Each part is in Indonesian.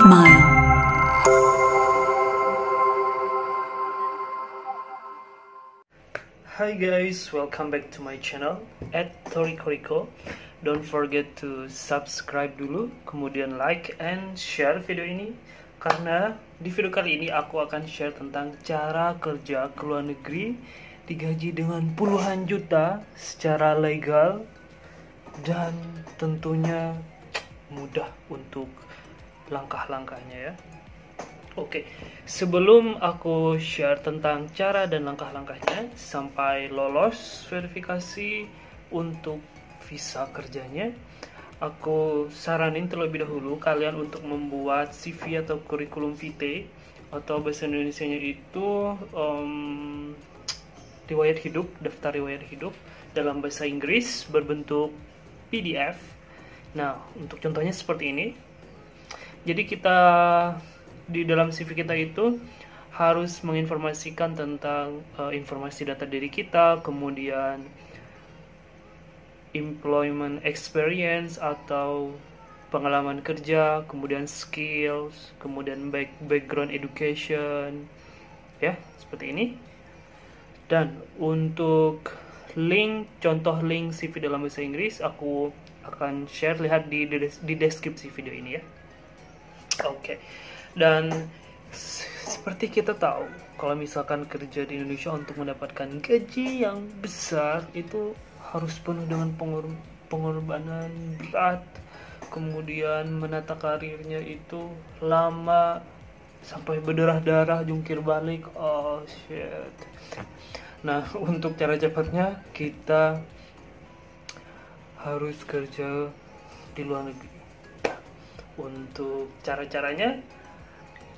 Mile. Hi guys, welcome back to my channel @torikoriko. Don't forget to subscribe dulu, kemudian like and share video ini, karena di video kali ini aku akan share tentang cara kerja ke luar negeri digaji dengan puluhan juta secara legal dan tentunya mudah untuk langkah-langkahnya ya. Oke, sebelum aku share tentang cara dan langkah-langkahnya sampai lolos verifikasi untuk visa kerjanya, aku saranin terlebih dahulu kalian untuk membuat CV atau kurikulum vitae, atau bahasa Indonesianya itu riwayat hidup, daftar riwayat hidup dalam bahasa Inggris berbentuk PDF. Nah, untuk contohnya seperti ini. Jadi kita di dalam CV kita itu harus menginformasikan tentang informasi data diri kita, kemudian employment experience atau pengalaman kerja, kemudian skills, kemudian background education, ya, seperti ini. Dan untuk contoh link CV dalam bahasa Inggris aku akan share, lihat di deskripsi video ini ya. Oke. Dan seperti kita tahu, kalau misalkan kerja di Indonesia untuk mendapatkan gaji yang besar itu harus penuh dengan pengorbanan berat, kemudian menata karirnya itu lama sampai berdarah-darah, jungkir balik. Oh shit. Nah, untuk cara cepatnya kita harus kerja di luar negeri. Untuk cara-caranya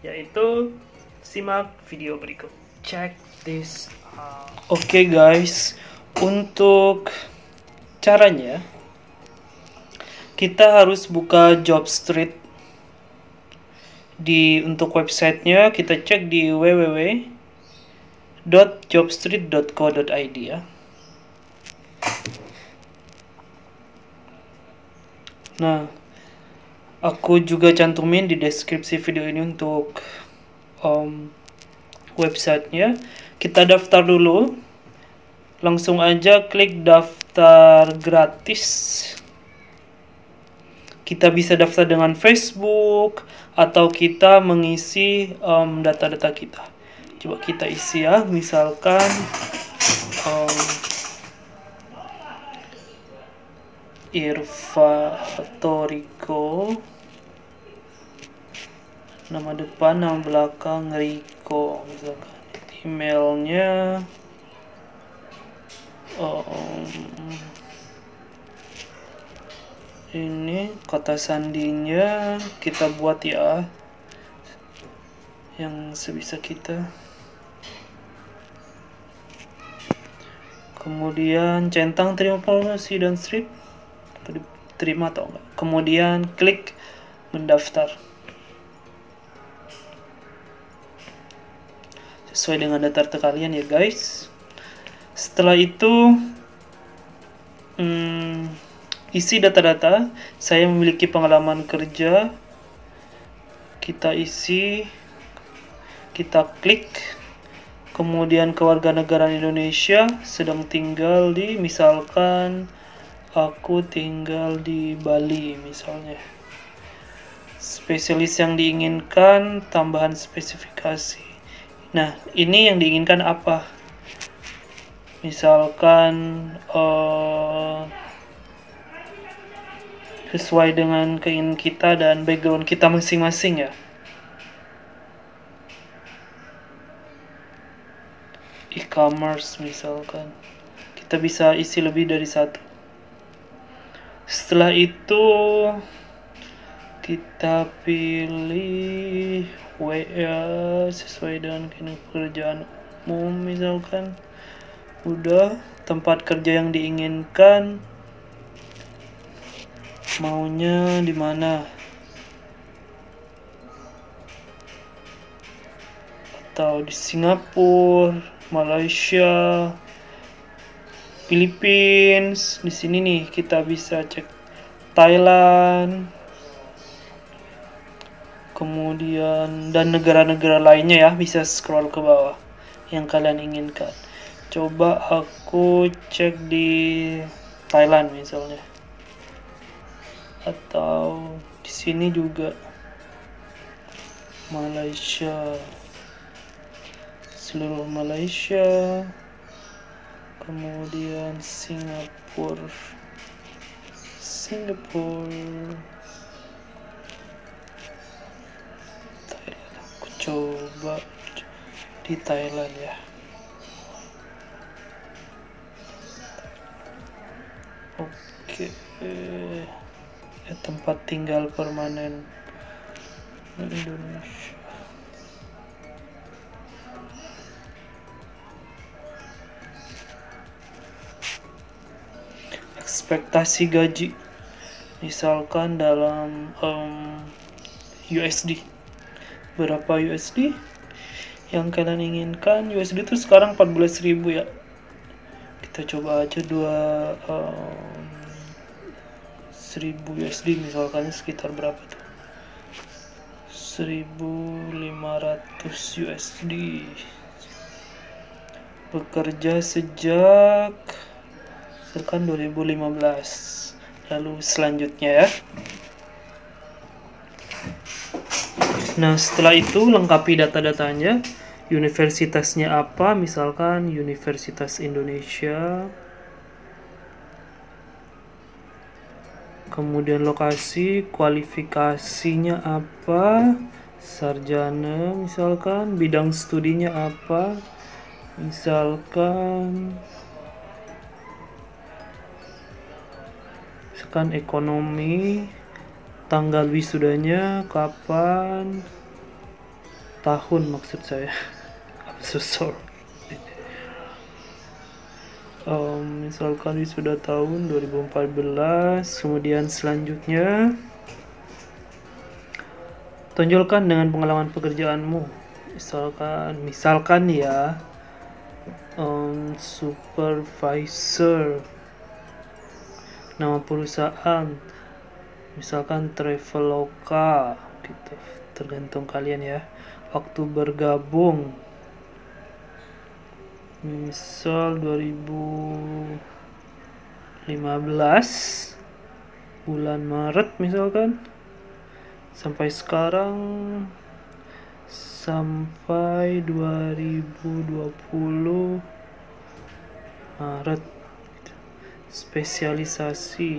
yaitu simak video berikut. Check this out. Oke guys, untuk caranya kita harus buka Jobstreet. Untuk websitenya kita cek di www.jobstreet.co.id ya. Nah, aku juga cantumin di deskripsi video ini untuk websitenya. Kita daftar dulu. Langsung aja klik daftar gratis. Kita bisa daftar dengan Facebook atau kita mengisi data-data kita. Coba kita isi ya, misalkan Irfa Toriko, nama depan, nama belakang Riko, misalkan. Emailnya ini, kata sandinya kita buat ya yang sebisa kita. Kemudian centang terima promosi dan strip, terima atau enggak. Kemudian klik mendaftar sesuai dengan data kalian ya guys. Setelah itu isi data-data. Saya memiliki pengalaman kerja, kita isi, kita klik. Kemudian kewarganegaraan Indonesia, sedang tinggal di, misalkan aku tinggal di Bali misalnya. Spesialis yang diinginkan, tambahan spesifikasi. Nah, ini yang diinginkan apa? Misalkan sesuai dengan keinginan kita dan background kita masing-masing ya. E-commerce misalkan, kita bisa isi lebih dari satu. Setelah itu kita pilih WA sesuai dengan pekerjaan umum misalkan. Udah, tempat kerja yang diinginkan, maunya di mana, atau di Singapura, Malaysia, Philippines. Di sini nih kita bisa cek Thailand, kemudian dan negara-negara lainnya ya, bisa scroll ke bawah yang kalian inginkan. Coba aku cek di Thailand misalnya, atau di sini juga Malaysia, seluruh Malaysia, kemudian Singapura, Thailand. Aku coba di Thailand ya. Oke, ya, tempat tinggal permanen Indonesia. Ekspektasi gaji, misalkan dalam USD, berapa USD yang kalian inginkan. USD itu sekarang 14.000 ya. Kita coba aja 1000 USD misalkan, sekitar berapa tuh, 1500 USD. Bekerja sejak misalkan 2015. Lalu selanjutnya ya. Nah, setelah itu lengkapi data-datanya. Universitasnya apa? Misalkan Universitas Indonesia. Kemudian lokasi, kualifikasinya apa? Sarjana misalkan. Bidang studinya apa? Misalkan ekonomi. Tanggal wisudanya kapan? Tahun maksud saya. I'm so sorry. Misalkan wisuda tahun 2014. Kemudian selanjutnya, tonjolkan dengan pengalaman pekerjaanmu. Misalkan ya, supervisor. Nama perusahaan, misalkan Traveloka gitu, tergantung kalian ya. Waktu bergabung, misal 2015 bulan Maret misalkan, sampai sekarang sampai 2020 Maret. Spesialisasi,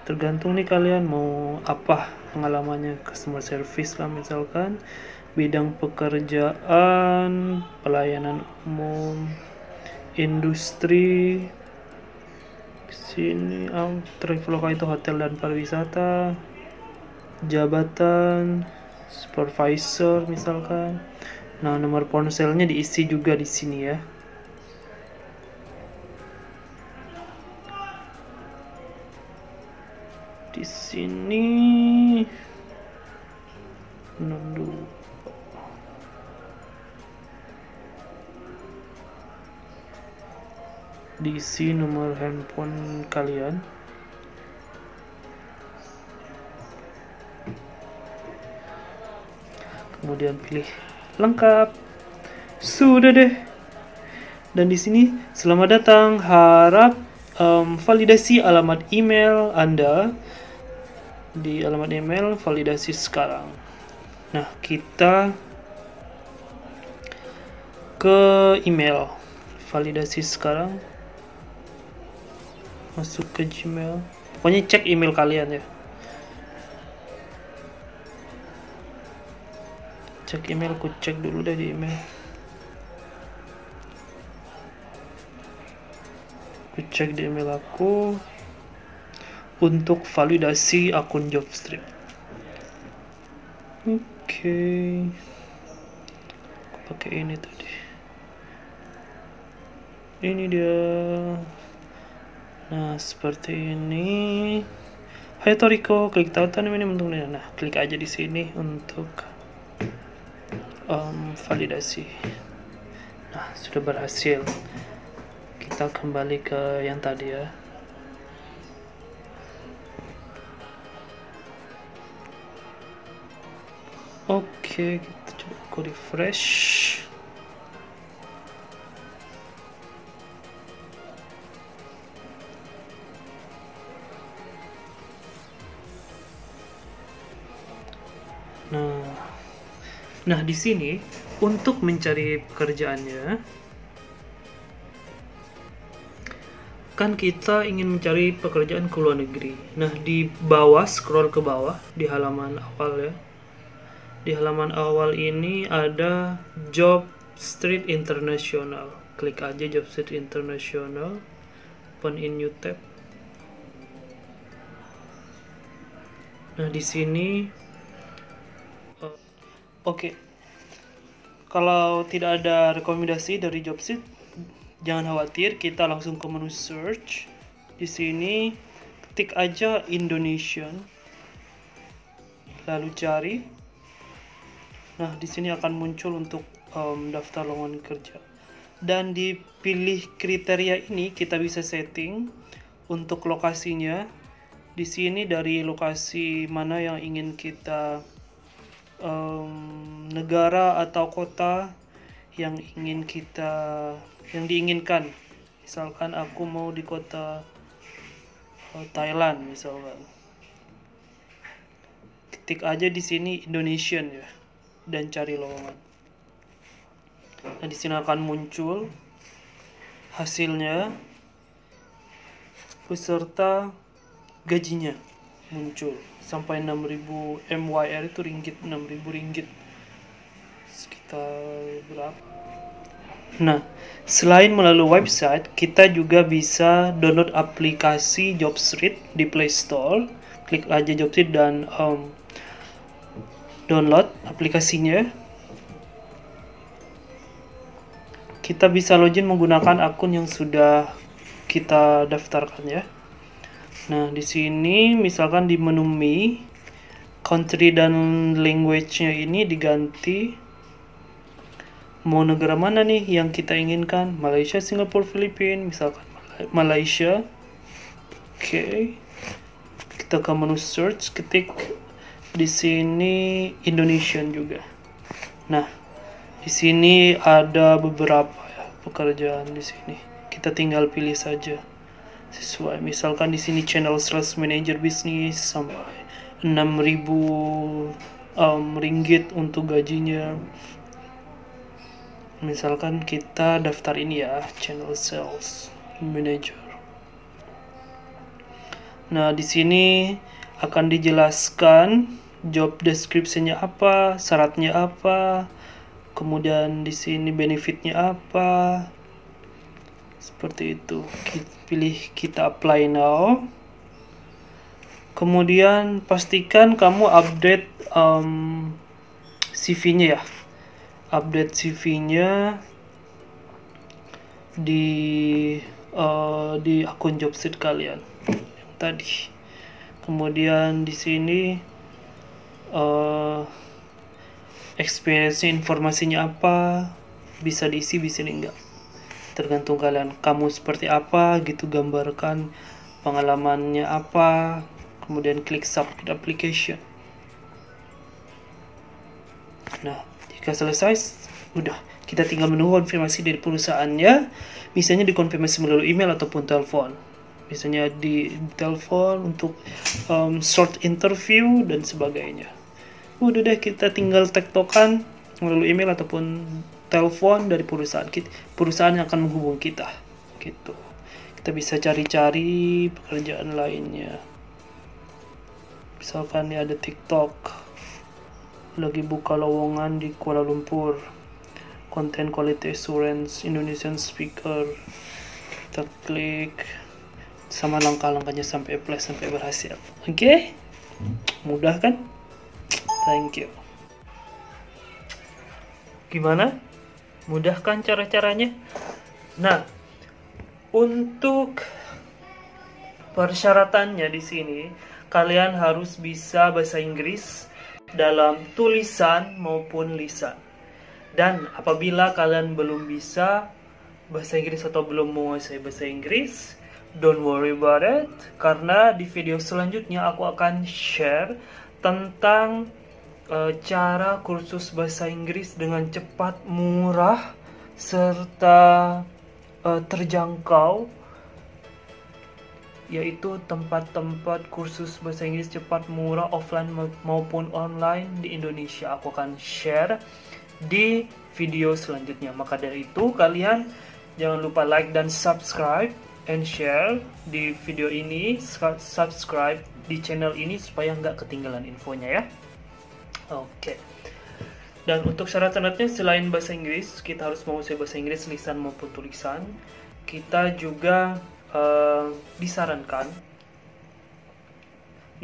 tergantung nih kalian mau apa pengalamannya. Customer service lah misalkan. Bidang pekerjaan, pelayanan umum, industri. Sini Traveloka itu hotel dan pariwisata. Jabatan supervisor misalkan. Nah, nomor ponselnya diisi juga di sini ya. Di sini diisi nomor handphone kalian. Kemudian pilih lengkap. Sudah deh. Dan di sini selamat datang, harap validasi alamat email Anda. Di alamat email validasi sekarang. Nah, kita ke email validasi sekarang. Masuk ke Gmail. Pokoknya cek email kalian ya. Cek email, aku cek dulu deh di email. Aku cek di email aku untuk validasi akun Jobstreet. Oke. Aku pakai ini tadi. Ini dia. Nah, seperti ini. Hai Toriko, klik tautan ini untuk. Nah, klik aja di sini untuk validasi. Nah, sudah berhasil. Kita kembali ke yang tadi ya. Oke, kita coba aku refresh. Nah, di sini untuk mencari pekerjaannya, kan kita ingin mencari pekerjaan ke luar negeri. Nah, di bawah, scroll ke bawah di halaman awal ya. Di halaman awal ini ada Job Street International. Klik aja Job Street International, open in new tab. Nah, di sini Oke, kalau tidak ada rekomendasi dari Jobstreet, jangan khawatir, kita langsung ke menu search. Di sini ketik aja Indonesian, lalu cari. Nah, di sini akan muncul untuk daftar lowongan kerja. Dan dipilih kriteria ini kita bisa setting untuk lokasinya. Di sini dari lokasi mana yang ingin kita negara atau kota yang diinginkan. Misalkan aku mau di kota Thailand misalkan. Ketik aja di sini Indonesian ya dan cari lowongan. Nah, di sini akan muncul hasilnya beserta gajinya muncul sampai 6.000 MYR itu ringgit, 6.000 ringgit sekitar berapa. Nah, selain melalui website, kita juga bisa download aplikasi Jobstreet di Play Store. Klik aja Jobstreet dan download aplikasinya. Kita bisa login menggunakan akun yang sudah kita daftarkan ya. Nah, di sini misalkan di menu Me, country dan language-nya ini diganti. Mau negara mana nih yang kita inginkan? Malaysia, Singapura, Filipina, misalkan Malaysia. Oke. Kita ke menu search, ketik di sini Indonesian juga. Nah, di sini ada beberapa ya pekerjaan di sini. Kita tinggal pilih saja sesuai. Misalkan di sini channel sales manager bisnis sampai 6.000 ringgit untuk gajinya. Misalkan kita daftar ini ya, channel sales manager. Nah, di sini akan dijelaskan job description-nya apa, syaratnya apa, kemudian di sini benefitnya apa. Seperti itu. Pilih kita apply now. Kemudian pastikan kamu update CV-nya ya. Update CV-nya di akun Jobstreet kalian yang tadi. Kemudian di sini experience-nya, informasinya apa, bisa diisi bisa enggak. Tergantung kalian, kamu seperti apa gitu, gambarkan pengalamannya apa, kemudian klik submit application. Nah, jika selesai, udah, kita tinggal menunggu konfirmasi dari perusahaannya, misalnya dikonfirmasi melalui email ataupun telepon. Misalnya di telepon untuk short interview dan sebagainya. Udah deh, kita tinggal tektokan melalui email ataupun telepon dari perusahaan yang akan menghubungi kita gitu. Kita bisa cari-cari pekerjaan lainnya. Misalkan ya ada TikTok lagi buka lowongan di Kuala Lumpur, content quality assurance Indonesian speaker. Kita klik sama langkah-langkahnya sampai apply sampai berhasil. Oke? Mudah kan? Thank you. Gimana? Mudah kan cara-caranya? Nah, untuk persyaratannya di sini, kalian harus bisa bahasa Inggris dalam tulisan maupun lisan. Dan apabila kalian belum bisa bahasa Inggris atau belum menguasai bahasa Inggris, don't worry about it, karena di video selanjutnya aku akan share tentang cara kursus bahasa Inggris dengan cepat, murah, serta terjangkau, yaitu tempat-tempat kursus bahasa Inggris cepat, murah, offline maupun online di Indonesia. Aku akan share di video selanjutnya. Maka dari itu, kalian jangan lupa like dan subscribe and share di video ini, subscribe di channel ini supaya nggak ketinggalan infonya ya. Oke. Dan untuk syarat-syaratnya, selain bahasa Inggris, kita harus menguasai bahasa Inggris lisan maupun tulisan. Kita juga disarankan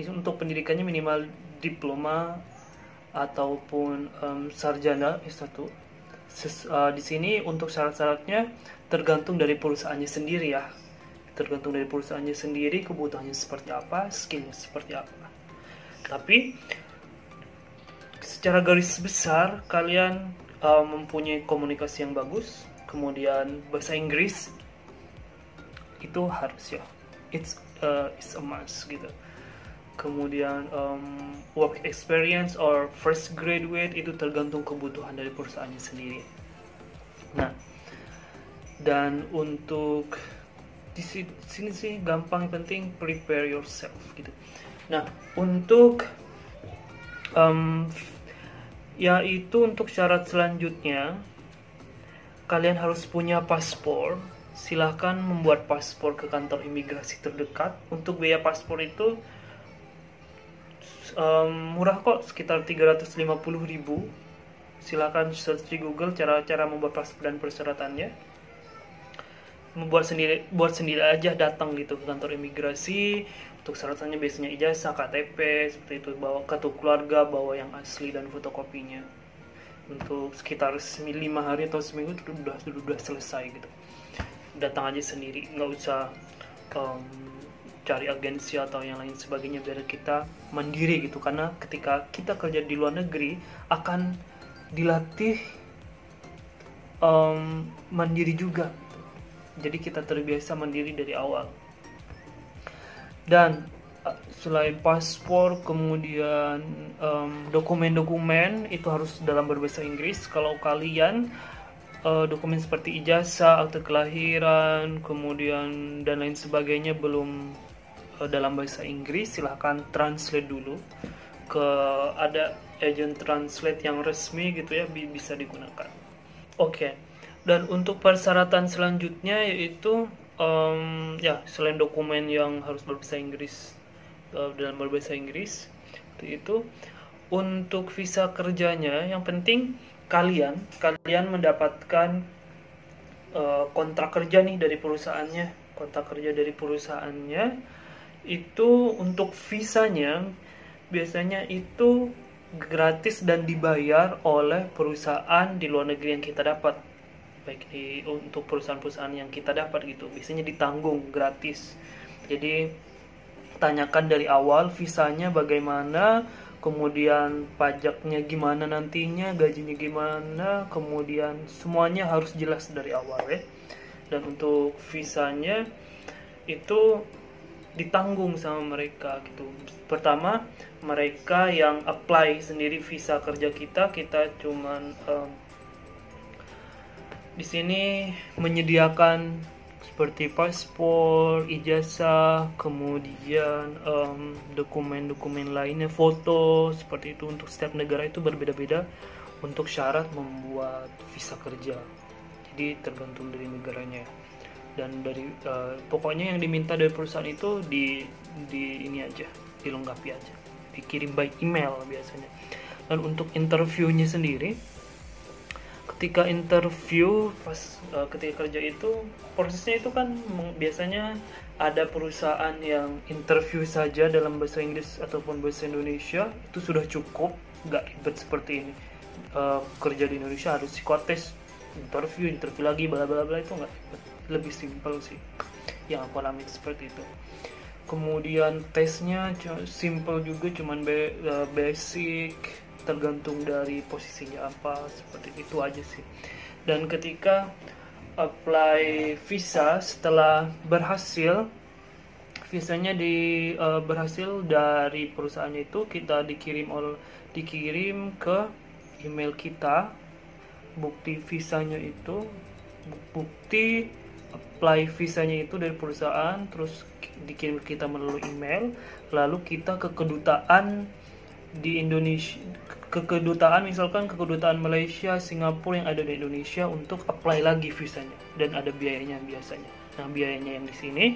untuk pendidikannya minimal diploma ataupun sarjana S1. Di sini untuk syarat-syaratnya tergantung dari perusahaannya sendiri ya. Tergantung dari perusahaannya sendiri, kebutuhannya seperti apa, skillnya seperti apa. Tapi secara garis besar kalian mempunyai komunikasi yang bagus, kemudian bahasa Inggris itu harus ya, it's a must gitu. Kemudian work experience or fresh graduate itu tergantung kebutuhan dari perusahaannya sendiri. Nah, dan untuk di sini sih gampang, penting prepare yourself gitu. Nah, untuk yaitu untuk syarat selanjutnya, kalian harus punya paspor. Silahkan membuat paspor ke kantor imigrasi terdekat. Untuk biaya paspor itu murah kok, sekitar 350.000. Silahkan search di Google cara-cara membuat paspor dan persyaratannya. Buat sendiri aja, datang gitu ke kantor imigrasi. Untuk syaratnya biasanya ijazah, KTP, seperti itu, bawa kartu keluarga, bawa yang asli dan fotokopinya. Untuk sekitar 5 hari atau seminggu itu sudah selesai gitu. Datang aja sendiri, nggak usah cari agensi atau yang lain sebagainya, biar kita mandiri gitu. Karena ketika kita kerja di luar negeri akan dilatih mandiri juga gitu. Jadi kita terbiasa mandiri dari awal. Dan selain paspor, kemudian dokumen-dokumen itu harus dalam berbahasa Inggris. Kalau kalian dokumen seperti ijazah, akte kelahiran, kemudian dan lain sebagainya belum dalam bahasa Inggris, silahkan translate dulu ke ada agent translate yang resmi gitu ya, bisa digunakan. Oke. Dan untuk persyaratan selanjutnya yaitu ya, selain dokumen yang harus berbahasa Inggris, dalam berbahasa Inggris itu untuk visa kerjanya yang penting kalian mendapatkan kontrak kerja nih dari perusahaannya. Kontrak kerja dari perusahaannya itu untuk visanya biasanya itu gratis dan dibayar oleh perusahaan di luar negeri yang kita dapat. Baik untuk perusahaan-perusahaan yang kita dapat gitu, biasanya ditanggung gratis. Jadi tanyakan dari awal visanya bagaimana, kemudian pajaknya gimana nantinya, gajinya gimana, kemudian semuanya harus jelas dari awal ya. Dan untuk visanya itu ditanggung sama mereka gitu. Pertama, mereka yang apply sendiri visa kerja kita cuman di sini menyediakan seperti paspor, ijazah, kemudian dokumen-dokumen lainnya, foto, seperti itu. Untuk setiap negara itu berbeda-beda untuk syarat membuat visa kerja. Jadi tergantung dari negaranya. Dan dari pokoknya yang diminta dari perusahaan itu di ini aja, dilengkapi aja, dikirim by email biasanya. Dan untuk interviewnya sendiri, ketika interview ketika kerja itu prosesnya itu kan biasanya ada perusahaan yang interview saja dalam bahasa Inggris ataupun bahasa Indonesia, itu sudah cukup, nggak ribet seperti ini. Kerja di Indonesia harus psikotes, interview lagi bla bla bla, itu nggak ribet, lebih simpel sih yang aku alami seperti itu. Kemudian tesnya simple juga, cuman basic, tergantung dari posisinya apa, seperti itu aja sih. Dan ketika apply visa setelah berhasil visanya berhasil dari perusahaannya itu, kita dikirim ke email kita bukti visanya itu, bukti apply visanya itu dari perusahaan, terus dikirim kita melalui email, lalu kita ke kedutaan di Indonesia, misalkan ke kedutaan Malaysia, Singapura yang ada di Indonesia untuk apply lagi visanya, dan ada biayanya biasanya. Nah, biayanya yang di sini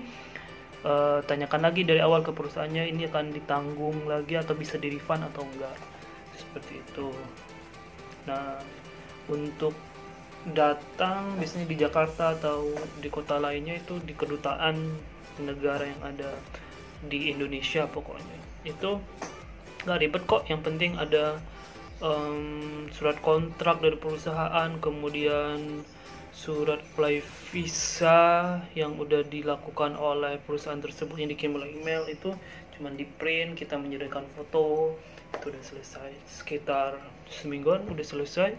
tanyakan lagi dari awal ke perusahaannya, ini akan ditanggung lagi atau bisa di refund atau enggak, seperti itu. Nah, untuk datang biasanya di Jakarta atau di kota lainnya itu di kedutaan negara yang ada di Indonesia, pokoknya itu nggak ribet kok. Yang penting ada surat kontrak dari perusahaan, kemudian surat apply visa yang udah dilakukan oleh perusahaan tersebut yang dikirim oleh email, itu cuman di print, kita menyediakan foto, itu udah selesai. Sekitar semingguan udah selesai.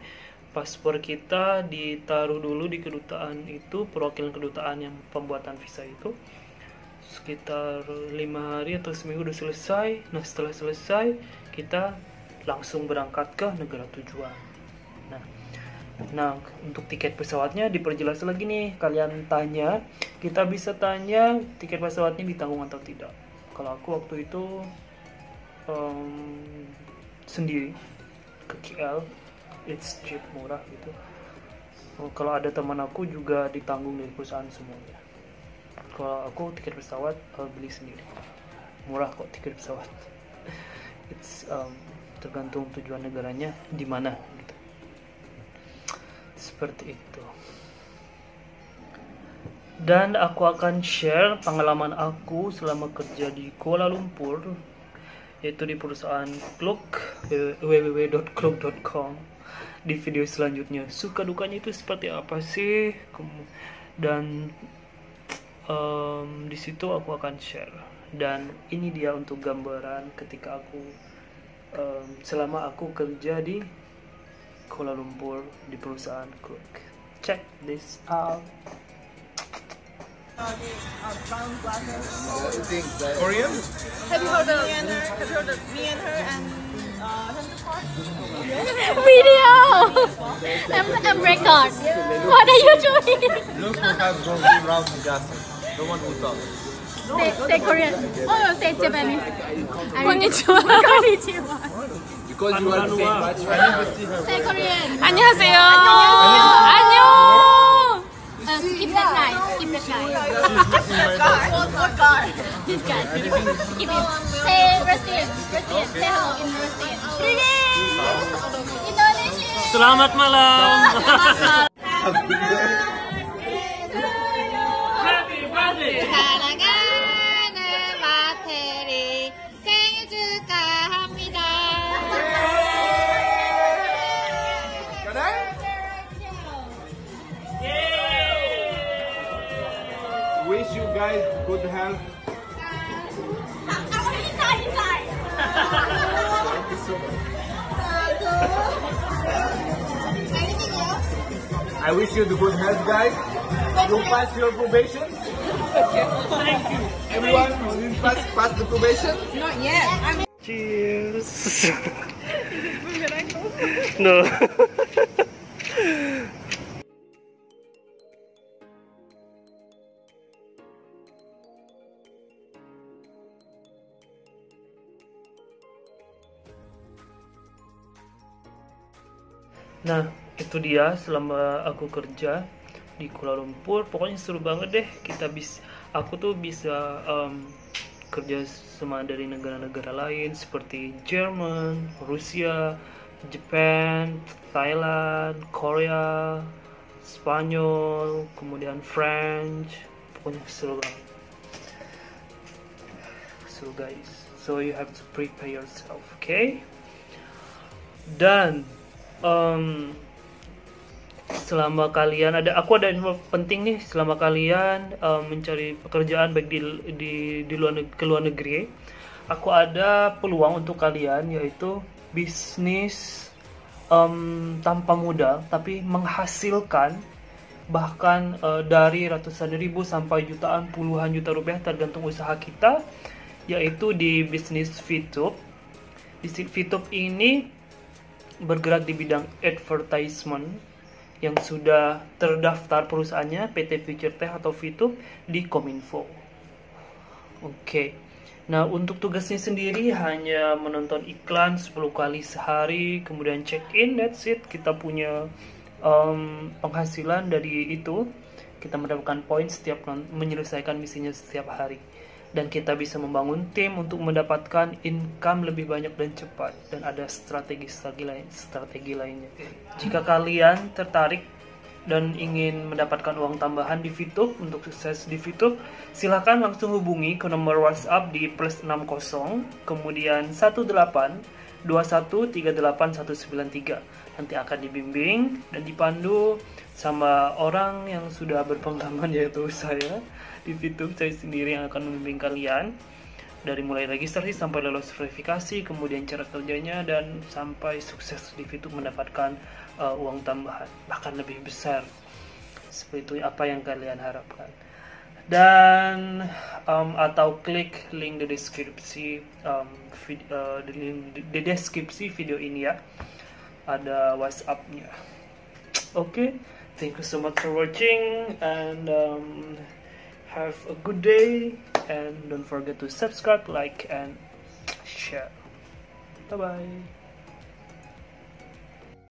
Paspor kita ditaruh dulu di kedutaan itu, perwakilan kedutaan yang pembuatan visa itu, sekitar 5 hari atau seminggu udah selesai. Nah, setelah selesai kita langsung berangkat ke negara tujuan. Nah, untuk tiket pesawatnya diperjelas lagi nih. Kalian tanya, kita bisa tanya tiket pesawatnya ditanggung atau tidak. Kalau aku waktu itu sendiri ke KL, it's cheap, murah gitu. Kalau ada teman aku juga ditanggung dari perusahaan semuanya. Kalau aku tiket pesawat beli sendiri, murah kok tiket pesawat. It's tergantung tujuan negaranya di mana gitu. Seperti itu. Dan aku akan share pengalaman aku selama kerja di Kuala Lumpur, yaitu di perusahaan Klook, www.klook.com, di video selanjutnya. Suka dukanya itu seperti apa sih? Dan di situ aku akan share. Dan ini dia untuk gambaran ketika aku selama aku kerja di Kuala Lumpur di perusahaan Klook. Check this out. Korean? Have you heard of me and her and Video! I'm record. What are you doing? Look who has gone round the gas. The one who talks. Say Korean. Oh, say Japanese. Konnichiwa. Konnichiwa. Because you are the same batch, I never see her. Say Korean. 안녕하세요. 안녕. Skip that guy. Skip that guy. What guy? This guy. Skip it. Say Russian. Russian. Say hello in Russian. Indonesia. Selamat malam. 사랑하는 마테리 생일 축하합니다. Wish you guys good health. I wish you the good health, guys. You pass your probation. Thank you. Everyone, you pass the probation. Not yet. Cheers. No. Nah, itu dia selama aku kerja di Kuala Lumpur. Pokoknya seru banget deh. Aku tuh bisa kerja sama dari negara-negara lain seperti Jerman, Rusia, Jepang, Thailand, Korea, Spanyol, kemudian French. Pokoknya seru banget. So guys, so you have to prepare yourself, okay? Dan selama kalian aku ada info penting nih. Selama kalian mencari pekerjaan baik di luar negeri, aku ada peluang untuk kalian, yaitu bisnis tanpa modal tapi menghasilkan bahkan dari ratusan ribu sampai jutaan, puluhan juta rupiah tergantung usaha kita, yaitu di bisnis VTube. Di VTube ini bergerak di bidang advertisement yang sudah terdaftar perusahaannya PT Future Tech atau VTube di Kominfo. Oke. Nah, untuk tugasnya sendiri hanya menonton iklan 10 kali sehari, kemudian check in, that's it. Kita punya penghasilan dari itu. Kita mendapatkan poin setiap menyelesaikan misinya setiap hari. Dan kita bisa membangun tim untuk mendapatkan income lebih banyak dan cepat. Dan ada strategi lainnya. Jika kalian tertarik dan ingin mendapatkan uang tambahan di VTube untuk sukses di VTube, silahkan langsung hubungi ke nomor WhatsApp di +60 kemudian 1821381193. Nanti akan dibimbing dan dipandu sama orang yang sudah berpengalaman, yaitu saya di VTube. Saya sendiri yang akan membimbing kalian dari mulai registrasi sampai lolos verifikasi, kemudian cara kerjanya, dan sampai sukses di VTube mendapatkan uang tambahan, bahkan lebih besar seperti itu apa yang kalian harapkan. Dan atau klik link di deskripsi di deskripsi video ini ya, ada WhatsApp-nya. Okay, thank you so much for watching and have a good day, and don't forget to subscribe, like, and share. Bye bye.